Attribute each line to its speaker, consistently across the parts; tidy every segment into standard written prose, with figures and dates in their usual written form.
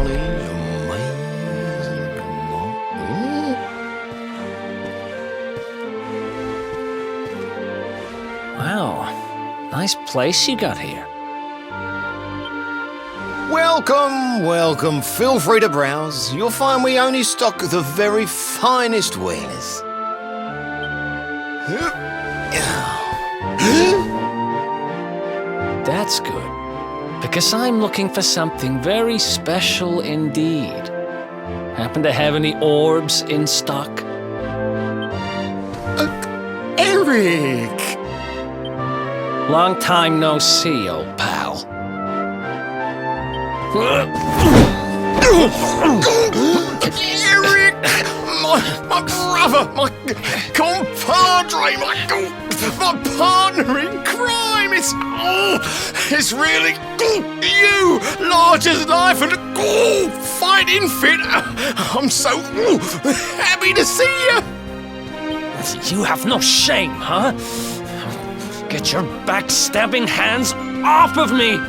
Speaker 1: amazing.
Speaker 2: Wow, nice place you got here.
Speaker 1: Welcome, welcome. Feel free to browse. You'll find we only stock the very finest wares.
Speaker 2: That's good, because I'm looking for something very special indeed. Happen to have any orbs in stock?
Speaker 1: Eric!
Speaker 2: Long time no see, old pal.
Speaker 1: Eric! My brother, my compadre, my partner in crime! It's really you, large as life and fighting fit. I'm so happy to see you.
Speaker 2: You have no shame, huh? Get your backstabbing hands off of me!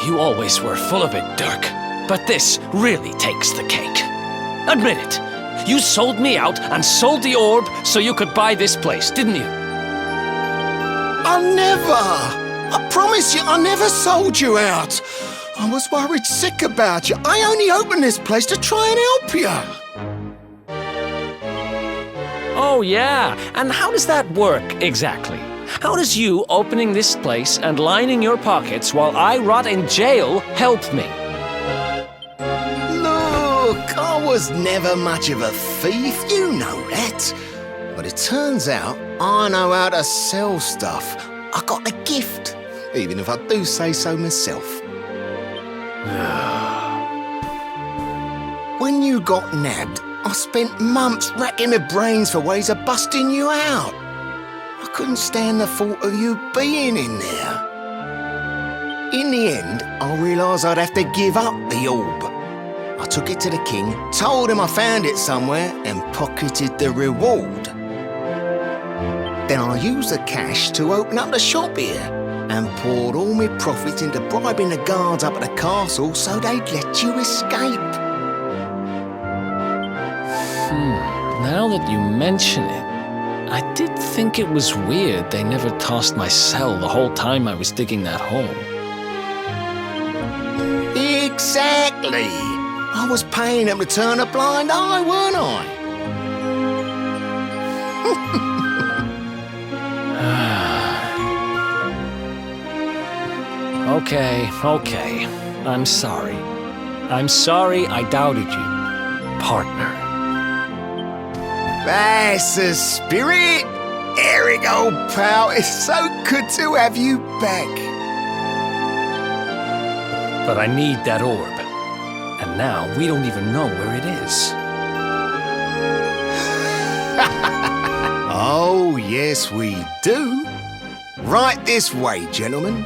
Speaker 2: You always were full of it, Dirk. But this really takes the cake. Admit it. You sold me out and sold the orb so you could buy this place, didn't you?
Speaker 1: I promise you, I never sold you out. I was worried sick about you. I only opened this place to try and help you.
Speaker 2: Oh, yeah. And how does that work, exactly? How does you opening this place and lining your pockets while I rot in jail help me?
Speaker 1: Look, I was never much of a thief, you know that. But it turns out I know how to sell stuff. I got a gift, even if I do say so myself. When you got nabbed, I spent months racking my brains for ways of busting you out. I couldn't stand the thought of you being in there. In the end, I realised I'd have to give up the orb. I took it to the king, told him I found it somewhere, and pocketed the reward. Then I used the cash to open up the shop here, and poured all my profits into bribing the guards up at the castle so they'd let you escape.
Speaker 2: Now that you mention it, I did think it was weird they never tossed my cell the whole time I was digging that hole.
Speaker 1: Exactly! I was paying them to turn a blind eye, weren't I?
Speaker 2: Okay. I'm sorry. I'm sorry I doubted you, partner.
Speaker 1: That's the spirit! Eric, old pal, it's so good to have you back.
Speaker 2: But I need that orb. And now we don't even know where it is.
Speaker 1: Oh, yes, we do. Right this way, gentlemen.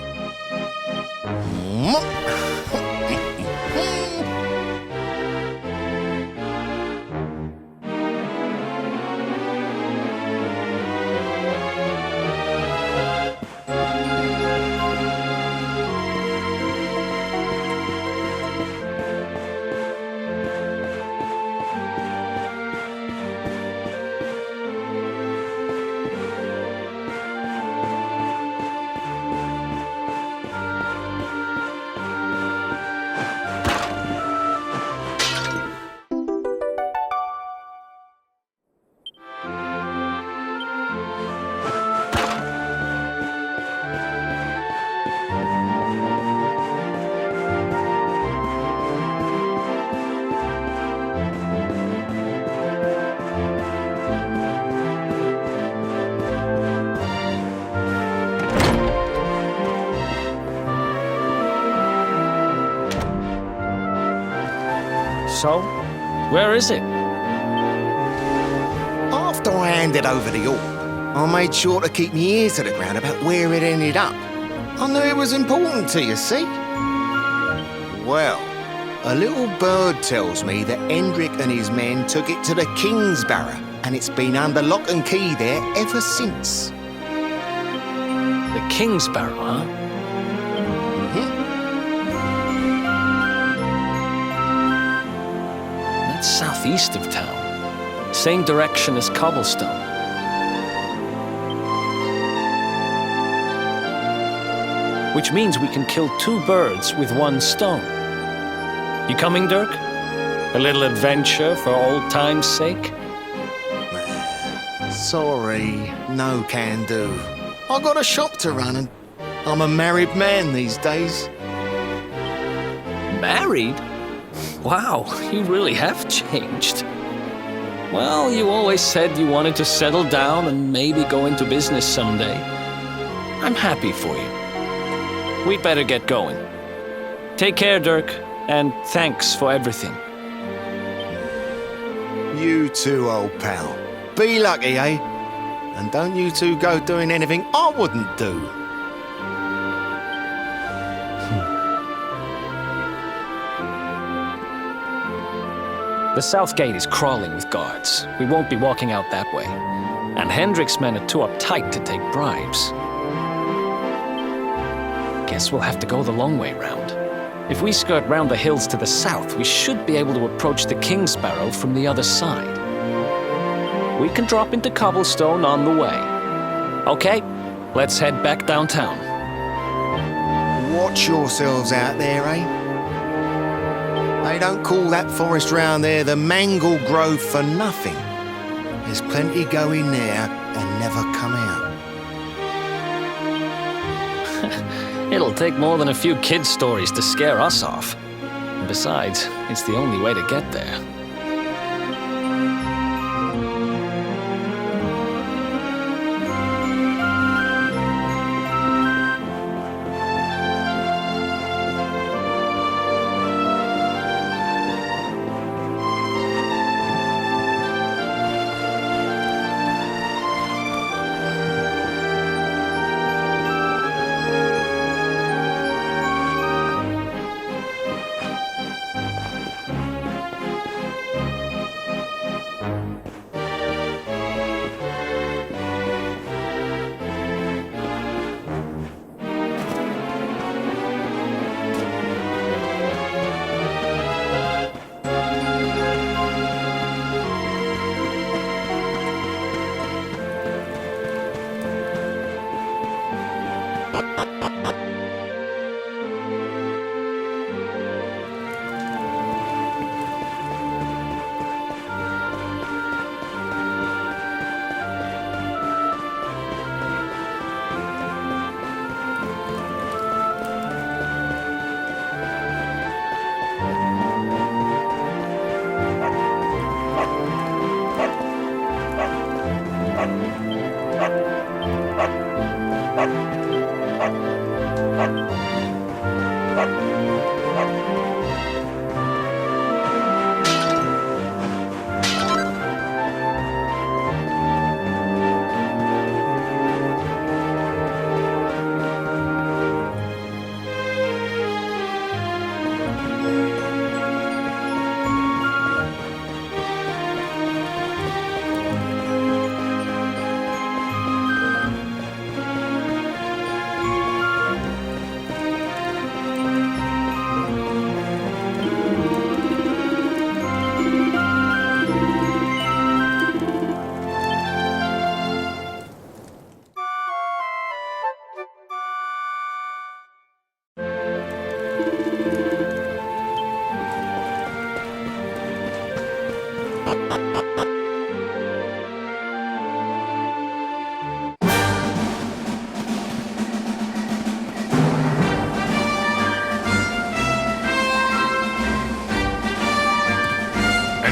Speaker 2: So, where is it?
Speaker 1: After I handed over the orb, I made sure to keep my ears to the ground about where it ended up. I knew it was important to you, see? Well, a little bird tells me that Hendrik and his men took it to the King's Barrow, and it's been under lock and key there ever since.
Speaker 2: The King's Barrow, huh? southeast of town. Same direction as Cobblestone. Which means we can kill 2 birds with 1 stone. You coming, Dirk? A little adventure for old time's sake?
Speaker 1: Sorry, no can do. I got a shop to run and I'm a married man these days.
Speaker 2: Married? Wow, you really have changed. Well, you always said you wanted to settle down and maybe go into business someday. I'm happy for you. We'd better get going. Take care, Dirk, and thanks for everything.
Speaker 1: You too, old pal. Be lucky, eh? And don't you two go doing anything I wouldn't do.
Speaker 2: The south gate is crawling with guards. We won't be walking out that way. And Hendrik's men are too uptight to take bribes. Guess we'll have to go the long way round. If we skirt round the hills to the south, we should be able to approach the King's Barrow from the other side. We can drop into Cobblestone on the way. Okay, let's head back downtown.
Speaker 1: Watch yourselves out there, eh? They don't call that forest round there the Mangle Grove for nothing. There's plenty go in there and never come out.
Speaker 2: It'll take more than a few kid stories to scare us off. And besides, it's the only way to get there.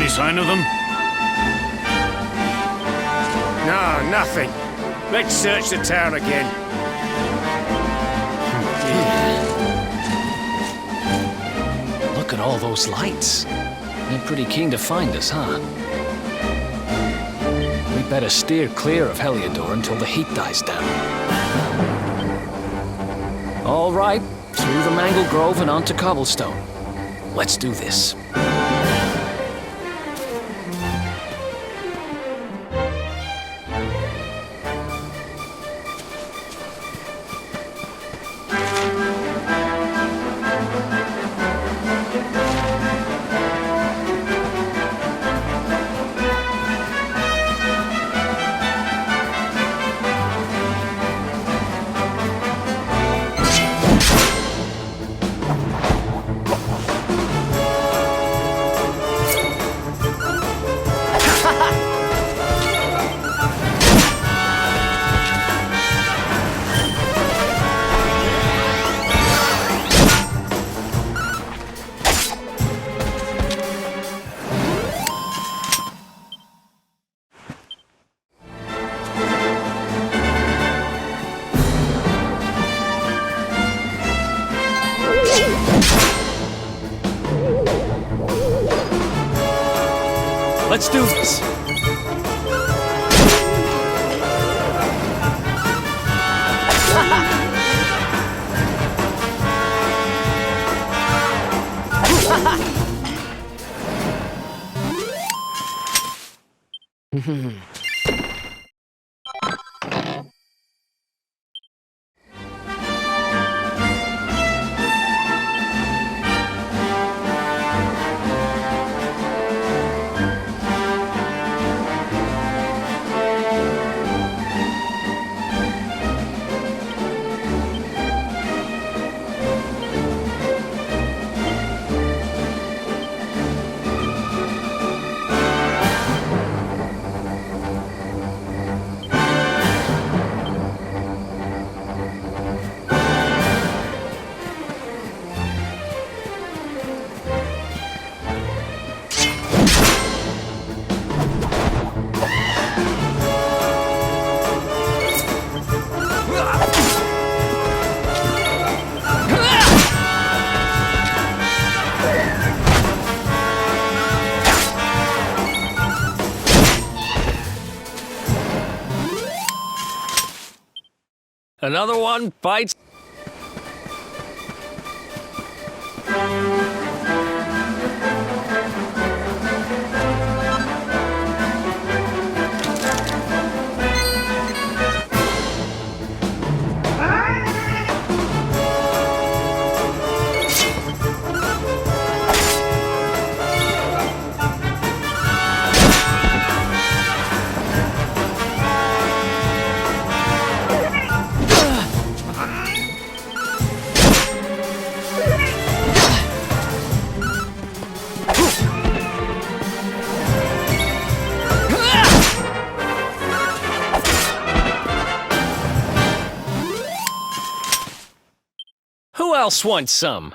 Speaker 3: Sign of them?
Speaker 4: No, nothing. Let's search the town again.
Speaker 2: Look at all those lights. They're pretty keen to find us, huh? We better steer clear of Heliodor until the heat dies down. All right, through the Mangle Grove and onto Cobblestone. Let's do this. Let's do this. Another one bites. Who else wants some?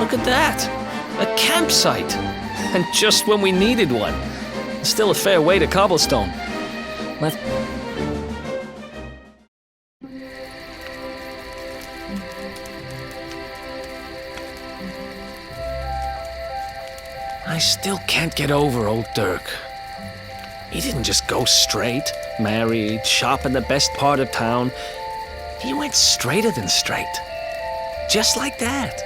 Speaker 2: Look at that! A campsite! And just when we needed one. Still a fair way to cobblestone. Let... I still can't get over old Dirk. He didn't just go straight, married, shop in the best part of town. He went straighter than straight. Just like that.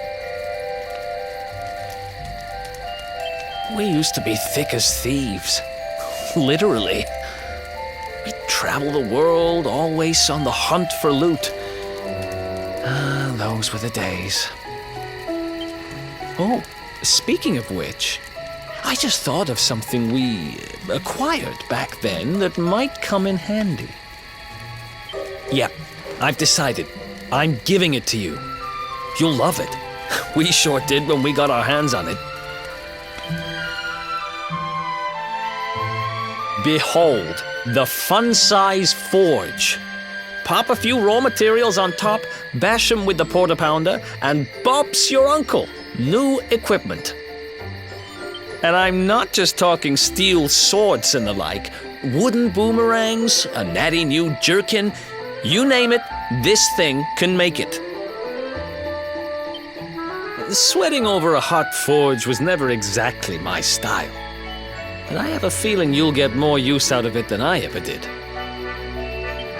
Speaker 2: We used to be thick as thieves. Literally. We'd travel the world, always on the hunt for loot. Ah, those were the days. Oh, speaking of which, I just thought of something we acquired back then that might come in handy. Yep, I've decided. I'm giving it to you. You'll love it. We sure did when we got our hands on it. Behold, the fun-size forge. Pop a few raw materials on top, bash 'em with the porta-pounder, and Bob's your uncle. New equipment. And I'm not just talking steel swords and the like. Wooden boomerangs, a natty new jerkin. You name it, this thing can make it. Sweating over a hot forge was never exactly my style. But I have a feeling you'll get more use out of it than I ever did.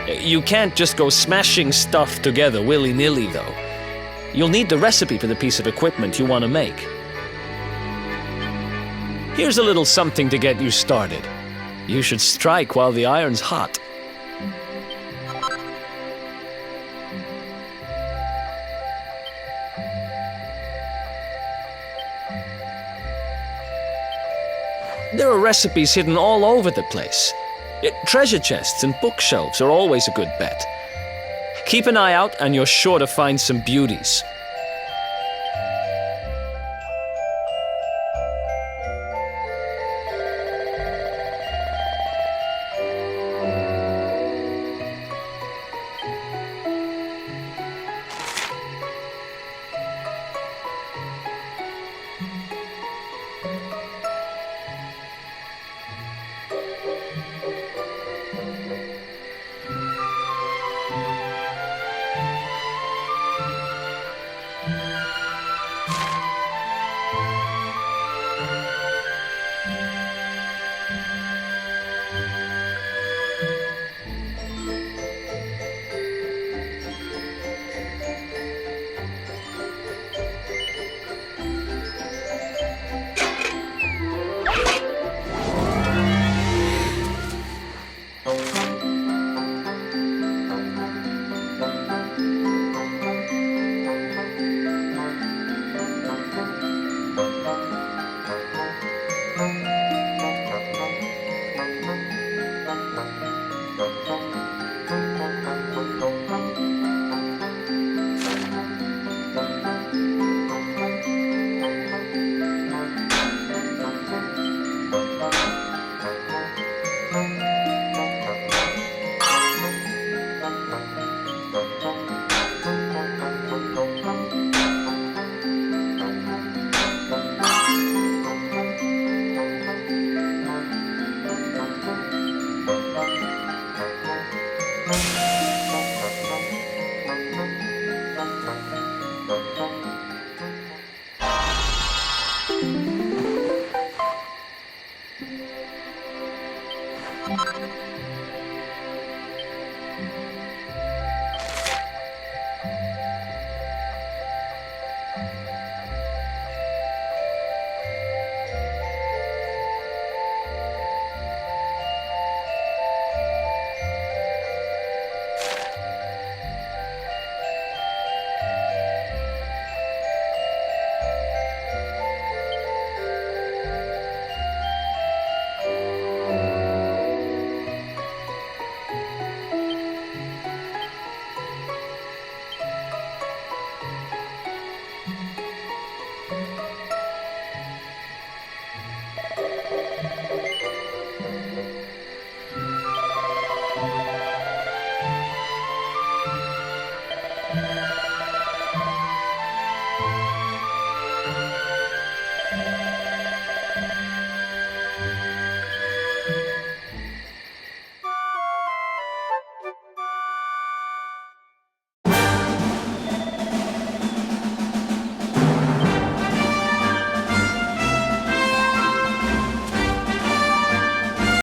Speaker 2: You can't just go smashing stuff together willy-nilly, though. You'll need the recipe for the piece of equipment you want to make. Here's a little something to get you started. You should strike while the iron's hot. There are recipes hidden all over the place. Treasure chests and bookshelves are always a good bet. Keep an eye out and you're sure to find some beauties.